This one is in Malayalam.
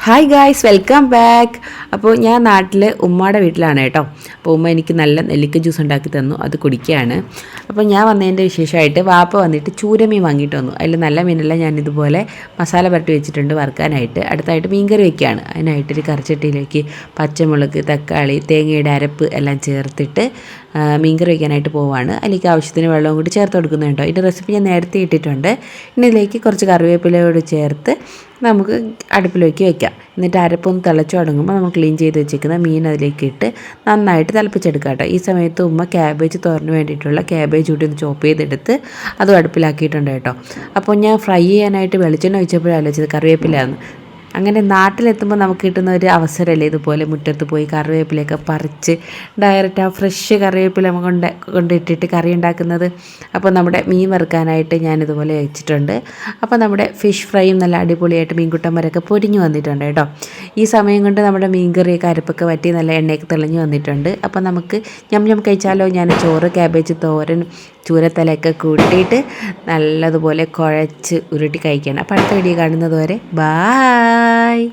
Hi guys, welcome back. അപ്പോൾ ഞാൻ നാട്ടിൽ ഉമ്മയുടെ വീട്ടിലാണ് കേട്ടോ. അപ്പോൾ ഉമ്മ എനിക്ക് നല്ല നെല്ലിക്ക ജ്യൂസ് ഉണ്ടാക്കി തന്നു, അത് കുടിക്കുകയാണ്. അപ്പോൾ ഞാൻ വന്നതിൻ്റെ വിശേഷമായിട്ട് വാപ്പ വന്നിട്ട് ചൂരമീൻ വാങ്ങിയിട്ട് വന്നു. അതിൽ നല്ല മീനെല്ലാം ഞാനിതുപോലെ മസാല പുരട്ടി വെച്ചിട്ടുണ്ട് വറുക്കാനായിട്ട്. അടുത്തായിട്ട് മീൻകറി വയ്ക്കുകയാണ്. അതിനായിട്ടൊരു കറിച്ചട്ടിയിലേക്ക് പച്ചമുളക്, തക്കാളി, തേങ്ങയുടെ അരപ്പ് എല്ലാം ചേർത്തിട്ട് മീൻകറി വയ്ക്കാനായിട്ട് പോവുകയാണ്. അതിലേക്ക് ആവശ്യത്തിന് വെള്ളവും കൂടി ചേർത്ത് കൊടുക്കുന്നത് കേട്ടോ. ഇതിൻ്റെ റെസിപ്പി ഞാൻ നേരത്തെ ഇട്ടിട്ടുണ്ട്. ഇനി ഇതിലേക്ക് കുറച്ച് കറിവേപ്പിലയോട് ചേർത്ത് നമുക്ക് അടുപ്പിലേക്ക് വെക്കാം. എന്നിട്ട് അരപ്പൊന്ന് തിളച്ചു തുടങ്ങുമ്പോൾ നമ്മൾ ക്ലീൻ ചെയ്ത് വെച്ചിരിക്കുന്ന മീൻ അതിലേക്ക് ഇട്ട് നന്നായിട്ട് തിളപ്പിച്ചെടുക്കാം കേട്ടോ. ഈ സമയത്ത് ഉമ്മ ക്യാബേജ് തോരന് വേണ്ടിയിട്ടുള്ള ക്യാബേജ് കൂടി ഒന്ന് ചോപ്പ് ചെയ്തെടുത്ത് അതും അടുപ്പിലാക്കിയിട്ടുണ്ട് കേട്ടോ. അപ്പോൾ ഞാൻ ഫ്രൈ ചെയ്യാനായിട്ട് വെളിച്ചെണ്ണ ഒഴിച്ചപ്പോഴാണ് ആലോചിച്ചത് കറിവേപ്പിലാന്ന്. അങ്ങനെ നാട്ടിലെത്തുമ്പോൾ നമുക്ക് കിട്ടുന്ന ഒരു അവസരമല്ലേ ഇതുപോലെ മുറ്റത്ത് പോയി കറിവേപ്പിലയൊക്കെ പറിച്ച് ഡയറക്റ്റ് ആ ഫ്രഷ് കറിവേപ്പില കൊണ്ടിട്ടിട്ട് കറി ഉണ്ടാക്കുന്നത്. അപ്പോൾ നമ്മുടെ മീൻ വറുക്കാനായിട്ട് ഞാനിതുപോലെ വെച്ചിട്ടുണ്ട്. അപ്പോൾ നമ്മുടെ ഫിഷ് ഫ്രൈയും നല്ല അടിപൊളിയായിട്ട് മീൻകുട്ടന്മാരൊക്കെ പൊരിഞ്ഞു വന്നിട്ടുണ്ട് കേട്ടോ. ഈ സമയം കൊണ്ട് നമ്മുടെ മീൻ കറിയൊക്കെ അരപ്പൊക്കെ വറ്റി നല്ല എണ്ണയൊക്കെ തെളിഞ്ഞു വന്നിട്ടുണ്ട്. അപ്പോൾ നമുക്ക് ഞം കഴിച്ചാലോ. ഞാൻ ചോറ്, ക്യാബേജ് തോരൻ, ചൂരത്തലയൊക്കെ കൂട്ടിയിട്ട് നല്ലതുപോലെ കുഴച്ച് ഉരുട്ടി കഴിക്കണം. അപ്പോൾ അടുത്ത വീഡിയോ കാണുന്നത് വരെ ബായ്.